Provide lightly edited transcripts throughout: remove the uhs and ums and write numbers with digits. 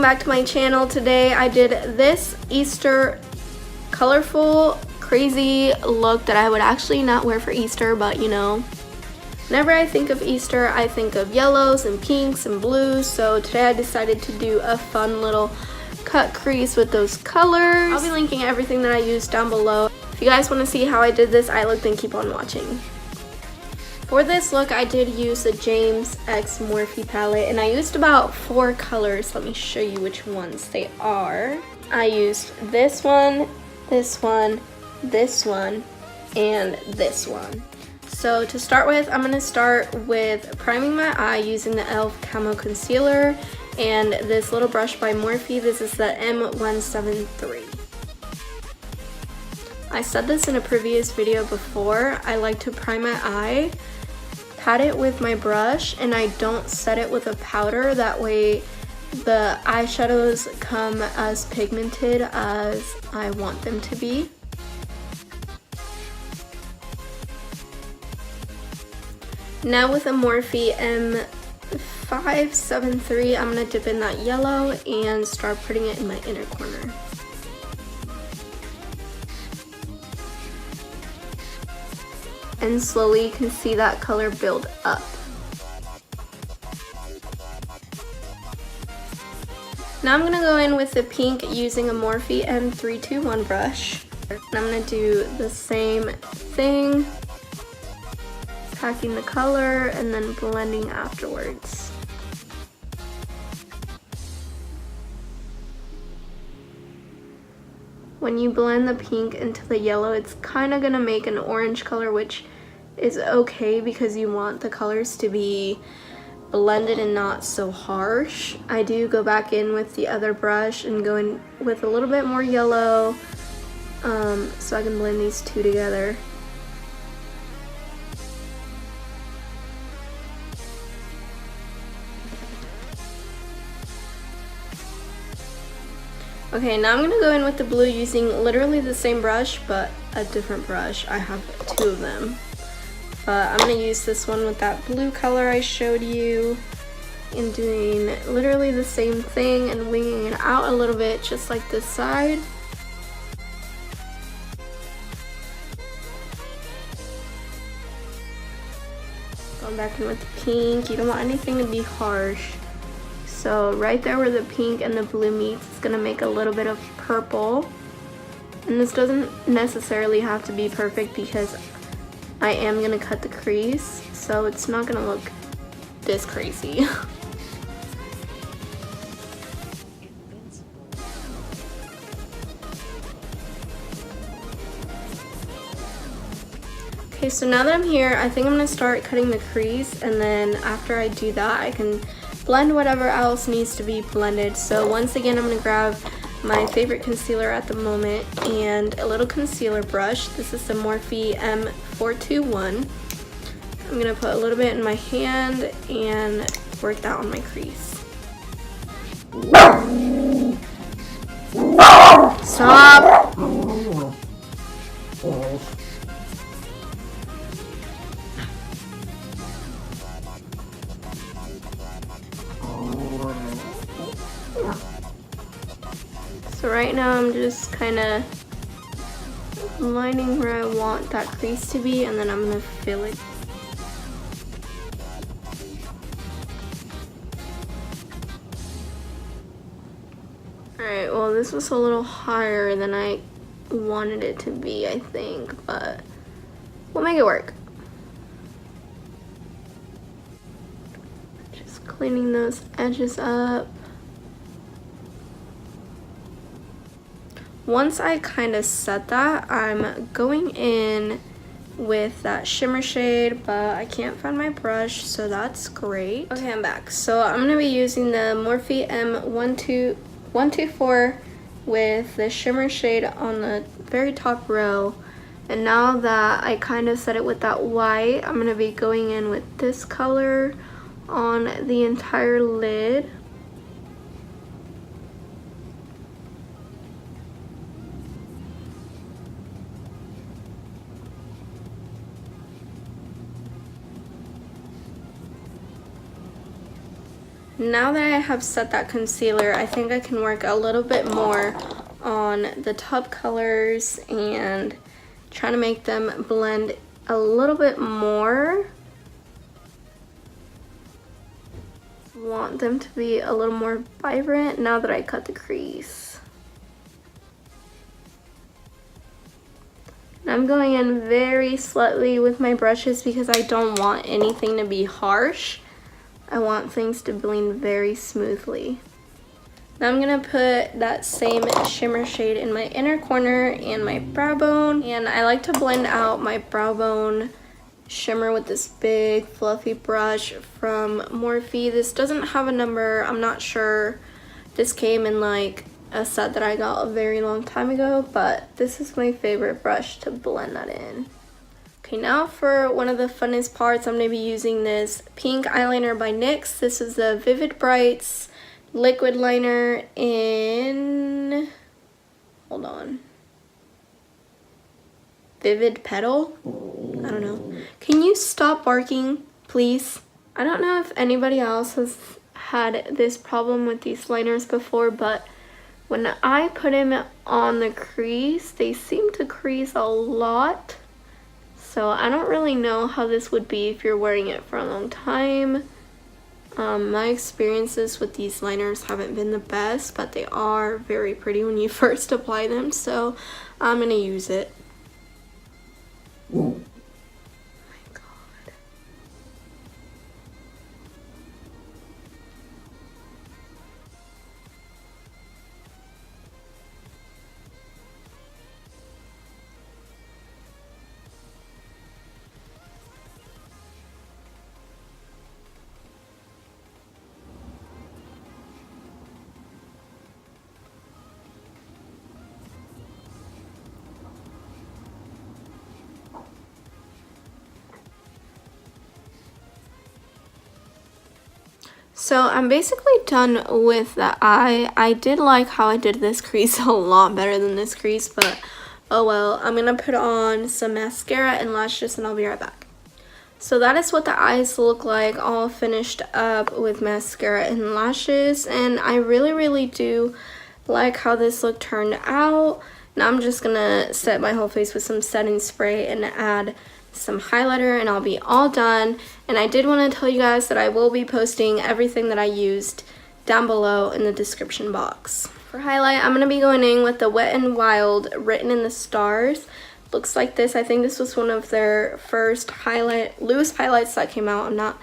welcome back to my channel. Today I did this Easter colorful, crazy look that I would actually not wear for Easter, but you know, whenever I think of Easter, I think of yellows and pinks and blues, so today I decided to do a fun little cut crease with those colors. I'll be linking everything that I used down below. If you guys want to see how I did this eye look, then keep on watching. For this look, I did use the James X Morphe palette, and I used about 4 colors. Let me show you which ones they are. I used this one, this one, this one, and this one. So to start with, I'm going to start with priming my eye using the e.l.f. Camo Concealer and this little brush by Morphe. This is the M173. I said this in a previous video before. I like to prime my eye, pat it with my brush, and I don't set it with a powder. That way the eyeshadows come as pigmented as I want them to be. Now with a Morphe M573, I'm going to dip in that yellow and start putting it in my inner corner. And slowly you can see that color build up. Now I'm going to go in with the pink using a Morphe M321 brush. And I'm going to do the same thing, packing the color and then blending afterwards. When you blend the pink into the yellow, it's kind of going to make an orange color, which is okay because you want the colors to be blended and not so harsh. I do go back in with the other brush and go in with a little bit more yellow so I can blend these two together. Okay, now I'm going to go in with the blue using literally the same brush, but a different brush. I have 2 of them. But I'm going to use this one with that blue color I showed you, and doing literally the same thing and winging it out a little bit, just like this side. Going back in with the pink. You don't want anything to be harsh. So right there where the pink and the blue meets, it's going to make a little bit of purple. And this doesn't necessarily have to be perfect because I am going to cut the crease, so it's not going to look this crazy. Okay, so now that I'm here, I think I'm going to start cutting the crease, and then after I do that, I can blend whatever else needs to be blended. So once again, I'm going to grab my favorite concealer at the moment and a little concealer brush. This is the Morphe M421. I'm going to put a little bit in my hand and work that on my crease. Stop! So right now I'm just kind of lining where I want that crease to be, and then I'm going to fill it. Alright, well this was a little higher than I wanted it to be, I think, but we'll make it work. Just cleaning those edges up. Once I kind of set that, I'm going in with that shimmer shade, but I can't find my brush, so that's great. Okay, I'm back. So I'm going to be using the Morphe M124 with the shimmer shade on the very top row. And now that I kind of set it with that white, I'm going to be going in with this color on the entire lid. Now that I have set that concealer, I think I can work a little bit more on the top colors and try to make them blend a little bit more. Want them to be a little more vibrant now that I cut the crease. And I'm going in very slightly with my brushes because I don't want anything to be harsh. I want things to blend very smoothly. Now I'm gonna put that same shimmer shade in my inner corner and my brow bone. And I like to blend out my brow bone shimmer with this big fluffy brush from Morphe. This doesn't have a number, I'm not sure. This came in like a set that I got a very long time ago, but this is my favorite brush to blend that in. Okay, now for one of the funnest parts, I'm going to be using this pink eyeliner by NYX. This is the Vivid Brights liquid liner in, hold on, Vivid Petal? I don't know. Can you stop barking, please? I don't know if anybody else has had this problem with these liners before, but when I put them on the crease, they seem to crease a lot. So I don't really know how this would be if you're wearing it for a long time. My experiences with these liners haven't been the best, but they are very pretty when you first apply them, so I'm gonna use it. So I'm basically done with the eye. I did like how I did this crease a lot better than this crease, but oh well. I'm gonna put on some mascara and lashes and I'll be right back. So that is what the eyes look like, all finished up with mascara and lashes, and I really do like how this look turned out. Now I'm just gonna set my whole face with some setting spray and add some highlighter and I'll be all done. And I did want to tell you guys that I will be posting everything that I used down below in the description box. For highlight, I'm going to be going in with the Wet and Wild Written in the Stars. Looks like this. I think this was one of their first loose highlights that came out. I'm not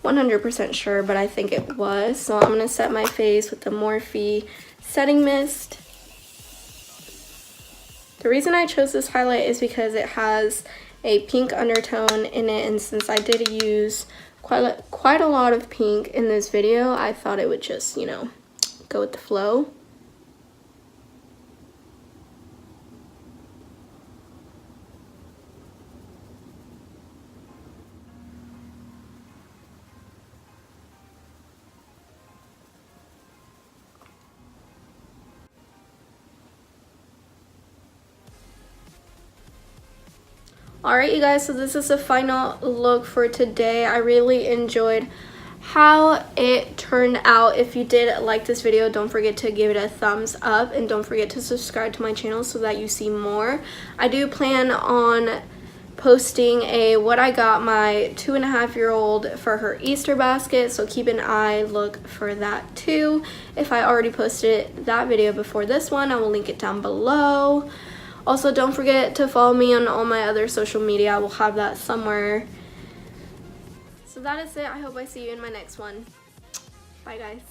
100% sure, but I think it was. So I'm going to set my face with the Morphe Setting Mist. The reason I chose this highlight is because it has a pink undertone in it, and since I did use quite a lot of pink in this video, I thought it would just, you know, go with the flow. Alright you guys, so this is the final look for today. I really enjoyed how it turned out. If you did like this video, don't forget to give it a thumbs up and don't forget to subscribe to my channel so that you see more. I do plan on posting a what I got my 2.5-year-old for her Easter basket, so keep an eye look for that too. If I already posted that video before this one, I will link it down below. Also, don't forget to follow me on all my other social media. I will have that somewhere. So that is it. I hope I see you in my next one. Bye, guys.